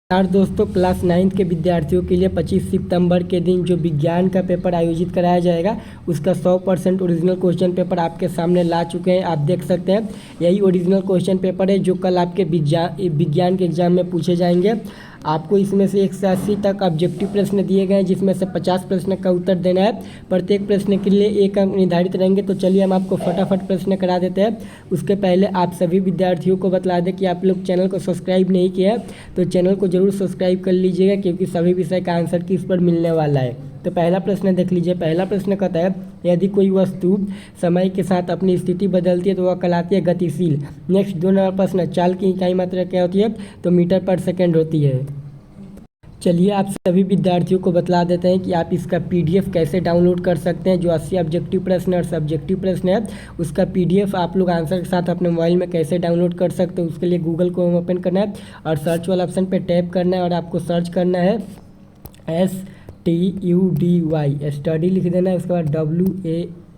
यार दोस्तों, क्लास 9 के विद्यार्थियों के लिए 25 सितंबर के दिन जो विज्ञान का पेपर आयोजित कराया जाएगा उसका 100% ओरिजिनल क्वेश्चन पेपर आपके सामने ला चुके हैं। आप देख सकते हैं यही ओरिजिनल क्वेश्चन पेपर है जो कल आपके विज्ञान के एग्जाम में पूछे जाएंगे। आपको इसमें से 1 से 80 तक ऑब्जेक्टिव प्रश्न दिए गए हैं जिसमें से 50 प्रश्न का उत्तर देना है। प्रत्येक प्रश्न के लिए 1 अंक निर्धारित रहेंगे। तो चलिए हम आपको फटाफट प्रश्न करा देते हैं। उसके पहले आप सभी विद्यार्थियों को बता दें कि आप लोग चैनल को सब्सक्राइब नहीं किया है तो चैनल को जरूर सब्सक्राइब कर लीजिएगा क्योंकि सभी विषय का आंसर की इस पर मिलने वाला है। तो पहला प्रश्न देख लीजिए। पहला प्रश्न कहता है यदि कोई वस्तु समय के साथ अपनी स्थिति बदलती है तो वह कहलाती है गतिशील। नेक्स्ट 2 नंबर प्रश्न, चाल की इकाई मात्रा क्या होती है तो मीटर पर सेकेंड होती है। चलिए आप सभी विद्यार्थियों को बतला देते हैं कि आप इसका पीडीएफ कैसे डाउनलोड कर सकते हैं। जो 80 ऑब्जेक्टिव प्रश्न और सब्जेक्टिव प्रश्न है उसका पीडीएफ आप लोग आंसर के साथ अपने मोबाइल में कैसे डाउनलोड कर सकते हैं। उसके लिए गूगल को ओपन करना है और सर्च वाला ऑप्शन पे टैप करना है और आपको सर्च करना है STUDY स्टडी लिख देना है। उसके बाद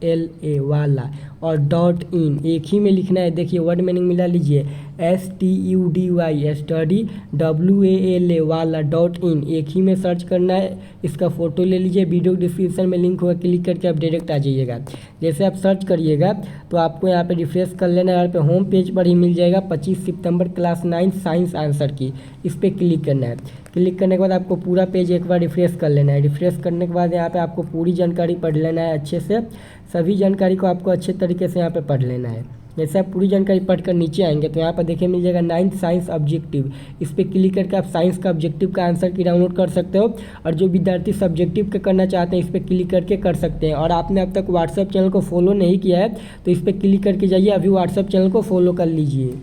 WALA वाला और .in एक ही में लिखना है। देखिए वर्ड मीनिंग मिला लीजिए STUDY स्टडी WALA वाला .in एक ही में सर्च करना है। इसका फ़ोटो ले लीजिए, वीडियो डिस्क्रिप्शन में लिंक होगा, क्लिक करके आप डायरेक्ट आ जाइएगा। जैसे आप सर्च करिएगा तो आपको यहाँ पे रिफ्रेश कर लेना है। यहाँ पे होम पेज पर ही मिल जाएगा 25 सितंबर क्लास 9 साइंस आंसर की। इस पर क्लिक करना है। क्लिक करने के बाद आपको पूरा पेज एक बार रिफ्रेश कर लेना है। रिफ्रेश करने के बाद यहाँ पे आपको पूरी जानकारी पढ़ लेना है अच्छे से। सभी जानकारी को आपको अच्छे तरीके से यहाँ पे पढ़ लेना है। जैसे आप पूरी जानकारी पढ़कर नीचे आएंगे तो यहाँ पर देखिए मिल जाएगा 9th साइंस ऑब्जेक्टिव। इस पर क्लिक करके आप साइंस का ऑब्जेक्टिव का आंसर की डाउनलोड कर सकते हो और जो विद्यार्थी सब्जेक्टिव का करना चाहते हैं इस पर क्लिक करके कर सकते हैं। और आपने अब तक व्हाट्सएप चैनल को फॉलो नहीं किया है तो इस पर क्लिक करके जाइए, अभी व्हाट्सएप चैनल को फॉलो कर लीजिए।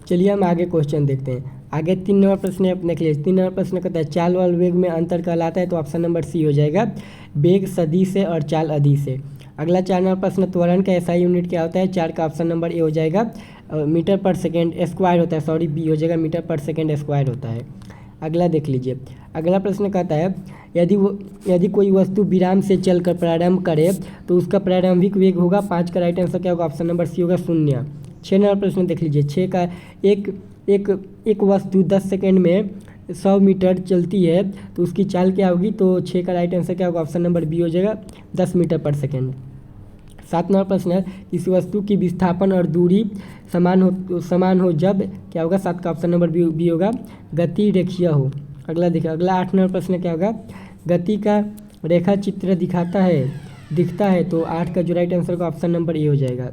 चलिए हम आगे क्वेश्चन देखते हैं। आगे 3 नंबर प्रश्न अपने के लिए 3 नंबर प्रश्न कहता है चाल और वेग में अंतर कहलाता है तो ऑप्शन नंबर सी हो जाएगा, वेग सदी से और चाल अदी से। अगला 4 नंबर प्रश्न, त्वरण का एसआई यूनिट क्या होता है। 4 का ऑप्शन नंबर ए हो जाएगा, मीटर पर सेकेंड स्क्वायर होता है, सॉरी बी हो जाएगा, मीटर पर सेकेंड स्क्वायर होता है। अगला देख लीजिए। अगला प्रश्न कहता है यदि कोई वस्तु विराम से चलकर प्रारंभ करे तो उसका प्रारंभिक वेग होगा। 5 का राइट आंसर क्या होगा, ऑप्शन नंबर सी होगा 0। 6 नंबर प्रश्न देख लीजिए। 6 का एक वस्तु 10 सेकेंड में 100 मीटर चलती है तो उसकी चाल क्या होगी। तो 6 का राइट आंसर क्या होगा, ऑप्शन नंबर बी हो जाएगा 10 मीटर पर सेकेंड। 7 नंबर प्रश्न है किसी वस्तु की विस्थापन और दूरी समान हो जब क्या होगा। 7 का ऑप्शन नंबर बी होगा, गति रेखीय हो। अगला देखिए। अगला 8 नंबर प्रश्न क्या होगा, गति का रेखा चित्र दिखता है तो 8 का जो राइट आंसर होगा ऑप्शन नंबर ए हो जाएगा।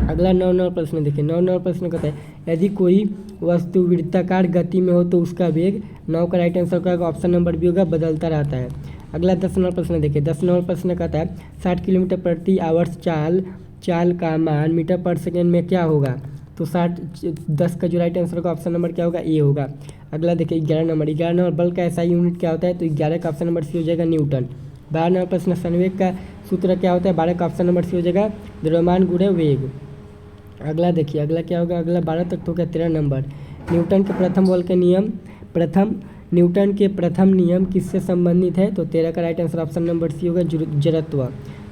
अगला 9 नंबर प्रश्न देखिए। 9 नंबर प्रश्न कहता है यदि कोई वस्तु वृत्ताकार गति में हो तो उसका वेग। 9 का राइट आंसर क्या होगा, ऑप्शन नंबर बी होगा, बदलता रहता है। अगला 10 नंबर प्रश्न देखिए। 10 नंबर प्रश्न कहता है 60 किलोमीटर प्रति आवर्स चाल का मान मीटर पर सेकेंड में क्या होगा। तो 10 का जो राइट आंसर होगा ऑप्शन नंबर क्या होगा, ए होगा। अगला देखिए 11 नंबर बल का ऐसा यूनिट क्या होता है तो 11 का ऑप्शन नंबर सी हो जाएगा, न्यूटन। 12 नंबर प्रश्न, संवेग का सूत्र क्या होता है। 12 का ऑप्शन नंबर सी हो जाएगा, द्रव्यमान गुणे वेग। अगला देखिए। अगला क्या होगा, अगला 12 तक तो क्या 13 नंबर, न्यूटन के प्रथम नियम किससे संबंधित है। तो 13 का right answer option number C होगा, जड़त्व।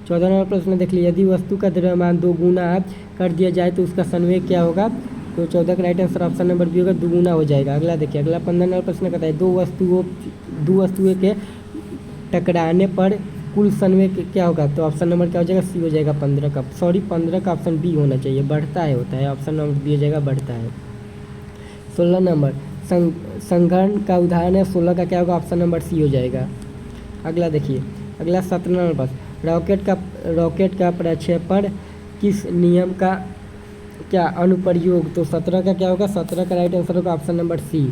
14 नंबर प्रश्न देख लीजिए। यदि वस्तु का द्रव्यमान 2 गुना कर दिया जाए तो उसका संवेग क्या होगा। तो 14 का right answer option number B होगा, 2 गुना हो जाएगा। अगला देखिए। अगला 15 नंबर प्रश्न कहता है दो वस्तुओं के टकराने पर कुल संवेग क्या होगा। तो ऑप्शन नंबर क्या हो जाएगा, सी हो जाएगा 15 का, सॉरी 15 का ऑप्शन बी होना चाहिए, बढ़ता है होता है, ऑप्शन नंबर बी हो जाएगा, बढ़ता है। 16 नंबर संघनन का उदाहरण है। 16 का क्या होगा, ऑप्शन नंबर सी हो जाएगा। अगला देखिए। अगला 17 नंबर पर रॉकेट का प्रक्षेपण किस नियम का क्या अनुप्रयोग। तो 17 का क्या होगा, 17 का राइट आंसर होगा ऑप्शन नंबर सी।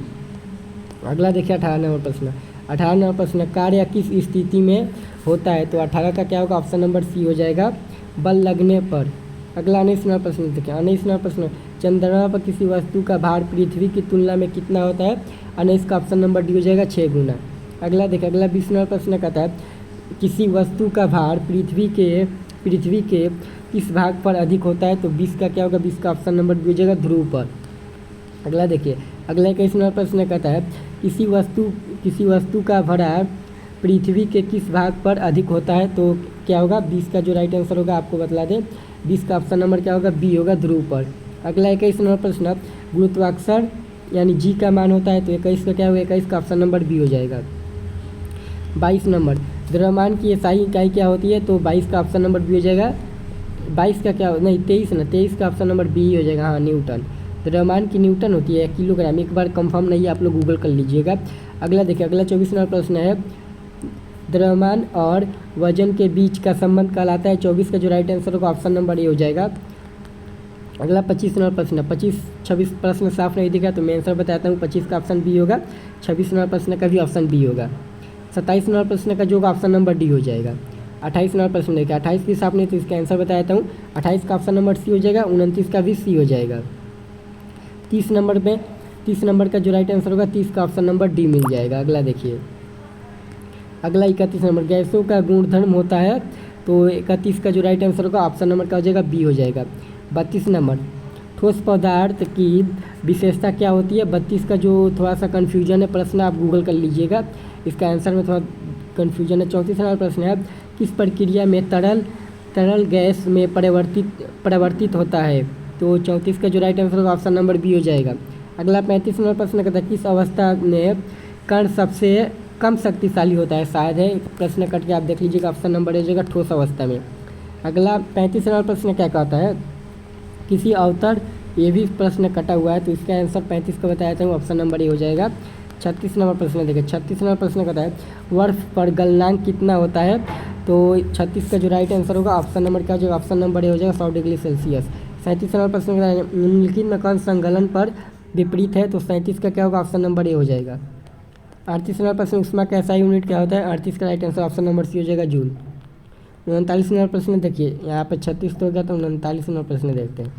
अगला देखिए 18 नंबर प्रश्न। 18 नंबर प्रश्न, कार्य किस स्थिति में होता है। तो 18 का क्या होगा, ऑप्शन नंबर सी हो जाएगा, बल लगने पर। अगला 19 नंबर प्रश्न देखिए। 19 नंबर प्रश्न, चंद्रमा पर किसी वस्तु का भार पृथ्वी की तुलना में कितना होता है। 19 का ऑप्शन नंबर डी हो जाएगा, 6 गुना। अगला देखिए। अगला 20 नंबर प्रश्न कहता है किसी वस्तु का भार पृथ्वी के किस भाग पर अधिक होता है। तो 20 का क्या होगा, 20 का ऑप्शन नंबर डी हो जाएगा, ध्रुव पर। अगला देखिए। अगला 21 नंबर प्रश्न कहता है किसी वस्तु का भार पृथ्वी के किस भाग पर अधिक होता है। तो क्या होगा, 20 का जो राइट आंसर होगा आपको बतला दें, 20 का ऑप्शन नंबर क्या होगा, बी होगा, ध्रुव पर। अगला 21 नंबर प्रश्न, यानी जी का मान होता है, तो 21 का क्या होगा, 21 का ऑप्शन नंबर बी हो जाएगा। 22 नंबर, द्रव्यमान की एसआई इकाई क्या होती है, तो 22 का ऑप्शन नंबर बी हो जाएगा। 22 का क्या नहीं 23 ना, 23 का ऑप्शन नंबर बी हो जाएगा। हाँ, न्यूटन। द्रव्यमान की न्यूटन होती है किलोग्राम, एक बार कंफर्म नहीं है, आप लोग गूगल कर लीजिएगा। अगला देखिए, अगला 24 नंबर प्रश्न है, द्रव्यमान और वजन के बीच का संबंध कहलाता है। 24 का जो राइट आंसर होगा ऑप्शन नंबर ए हो जाएगा। अगला 25 नंबर प्रश्न है, 25-26 प्रश्न साफ नहीं दिखा तो मैं आंसर बताता हूँ। 25 का ऑप्शन बी होगा, 26 नंबर प्रश्न का भी ऑप्शन बी होगा। 27 नंबर प्रश्न का जो होगा ऑप्शन नंबर डी हो जाएगा। 28 नंबर प्रश्न देखिए, 28 भी साफ नहीं तो इसका आंसर बता देता हूँ। 28 का ऑप्शन नंबर सी हो जाएगा, 29 का भी सी हो जाएगा। 30 नंबर में 30 नंबर का जो राइट आंसर होगा 30 का ऑप्शन नंबर डी मिल जाएगा। अगला देखिए, अगला 31 नंबर, गैसों का गुणधर्म होता है, तो 31 का जो राइट आंसर होगा ऑप्शन नंबर का हो जाएगा बी हो जाएगा। 32 नंबर, ठोस पदार्थ की विशेषता क्या होती है। 32 का जो थोड़ा सा कन्फ्यूजन है प्रश्न, आप गूगल कर लीजिएगा, इसका आंसर में थोड़ा कन्फ्यूजन है। 34 नंबर प्रश्न है, किस प्रक्रिया में तरल गैस में परिवर्तित होता है, तो 34 का जो राइट आंसर होगा ऑप्शन नंबर बी हो जाएगा। अगला 35 नंबर प्रश्न कहता है, किस अवस्था में कण सबसे कम शक्तिशाली होता है। शायद है, प्रश्न कट के आप देख लीजिएगा, ऑप्शन नंबर हो जाएगा ठोस अवस्था में। अगला 35 नंबर प्रश्न क्या कहता है, किसी अवतरण, ये भी प्रश्न कटा हुआ है तो इसका आंसर 35 का बताया था, ऑप्शन नंबर ए हो जाएगा। 36 नंबर प्रश्न देखिए, 36 नंबर प्रश्न कहता है, वर्ष पर गलनांक कितना होता है, तो 36 का जो राइट आंसर होगा ऑप्शन नंबर का जो ऑप्शन नंबर ए हो जाएगा 100 डिग्री सेल्सियस। 37 नंबर प्रश्न कहता है, निम्नलिखित में कौन संगलन पर विपरीत है, तो 37 का क्या होगा ऑप्शन नंबर ए हो जाएगा। 38 नंबर प्रश्न, ऊष्मा का SI यूनिट क्या होता है। 38 का right answer option number C हो जाएगा, जूल। 39 नंबर प्रश्न देखिए, यहाँ पे 36 तो हो गया, तो 39 नंबर प्रश्न देखते हैं।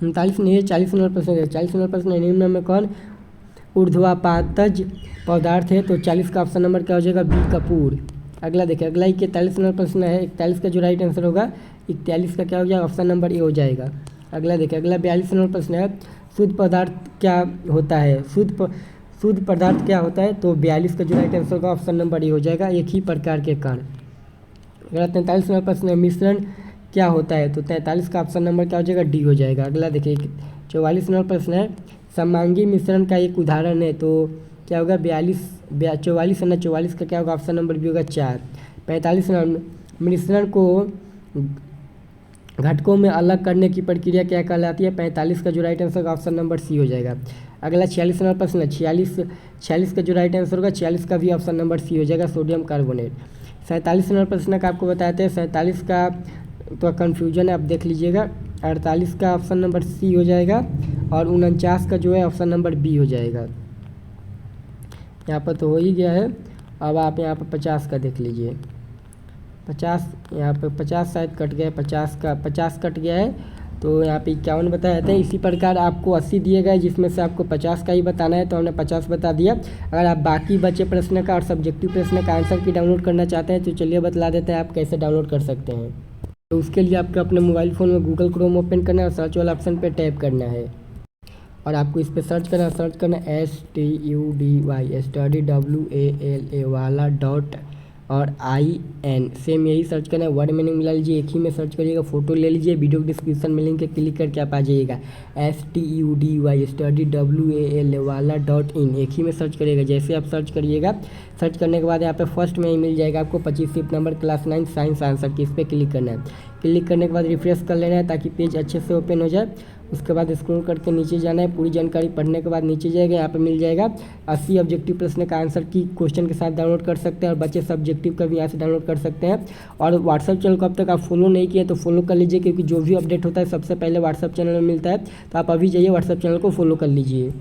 39 नहीं, 40 नंबर प्रश्न देखिए, 40 नंबर प्रश्न, निम्न में कौन ऊर्ध्वापातज पदार्थ है, तो 40 का ऑप्शन नंबर क्या हो जाएगा, बी कपूर। अगला देखिए, अगला 41 नंबर प्रश्न है, 41 का जो राइट आंसर होगा 41 का क्या हो जाएगा, ऑप्शन नंबर ए हो जाएगा। अगला देखिए, अगला 42 नंबर प्रश्न है, शुद्ध पदार्थ क्या होता है, शुद्ध पदार्थ क्या होता है, तो 42 का जो राइट आंसर होगा ऑप्शन नंबर ए हो जाएगा, एक ही प्रकार के कण। अगला 43 नंबर प्रश्न है, मिश्रण क्या होता है, तो 43 का ऑप्शन नंबर क्या हो जाएगा, डी हो जाएगा। अगला देखिए, 44 नंबर प्रश्न है, समांगी मिश्रण का एक उदाहरण है, तो क्या होगा 44 है ना, 44 का क्या होगा ऑप्शन नंबर बी होगा 4। 45 नंबर, मिश्रण को घटकों में अलग करने की प्रक्रिया क्या कहलाती है। 45 का जो राइट आंसर होगा ऑप्शन नंबर सी हो जाएगा। अगला 46 नंबर प्रश्न है, 46 का जो राइट आंसर होगा 46 का भी ऑप्शन नंबर सी हो जाएगा, सोडियम कार्बोनेट। 47 नंबर प्रश्न का आपको बताते हैं, 47 का तो कन्फ्यूजन है, आप देख लीजिएगा। 48 का ऑप्शन नंबर सी हो जाएगा, और 49 का जो है ऑप्शन नंबर बी हो जाएगा। यहाँ पर तो हो ही गया है, अब आप यहाँ पर 50 का देख लीजिए। 50 यहाँ पर 50 शायद कट गया है, 50 कट गया है, तो यहाँ पे 51 बताया जाता है। इसी प्रकार आपको 80 दिए गए, जिसमें से आपको 50 का ही बताना है, तो हमने 50 बता दिया। अगर आप बाकी बचे प्रश्न का और सब्जेक्टिव प्रश्न का आंसर की डाउनलोड करना चाहते हैं, तो चलिए बतला देते हैं आप कैसे डाउनलोड कर सकते हैं। तो उसके लिए आपको अपने मोबाइल फ़ोन में गूगल क्रोम ओपन करना है और सर्च वाला ऑप्शन पर टैप करना है, और आपको इस पर सर्च करना STUDY स्टडी WALA वाला डॉट और IN, सेम यही सर्च करना है। वर्ड मीनिंग मिला लीजिए, एक ही में सर्च करिएगा, फोटो ले लीजिए, वीडियो डिस्क्रिप्शन में लिंक क्लिक करके आप आ जाइएगा। STUDY स्टडी WALA वाला .in, एक ही में सर्च करिएगा। जैसे आप सर्च करिएगा, सर्च करने के बाद यहाँ पे फर्स्ट में ही मिल जाएगा आपको 25 shift number class 9 science answer की, इस पर क्लिक करना है। क्लिक करने के बाद रिफ्रेश कर लेना है ताकि पेज अच्छे से ओपन हो जाए। उसके बाद स्क्रॉल करके नीचे जाना है, पूरी जानकारी पढ़ने के बाद नीचे जाएगा, यहाँ पे मिल जाएगा 80 ऑब्जेक्टिव प्रश्न का आंसर की क्वेश्चन के साथ डाउनलोड कर सकते हैं, और बच्चे सब्जेक्टिव का भी यहाँ से डाउनलोड कर सकते हैं। और व्हाट्सअप चैनल को अब तक आप फॉलो नहीं किए तो फॉलो कर लीजिए, क्योंकि जो भी अपडेट होता है सबसे पहले व्हाट्सअप चैनल में मिलता है, तो आप अभी जाइए व्हाट्सअप चैनल को फॉलो कर लीजिए।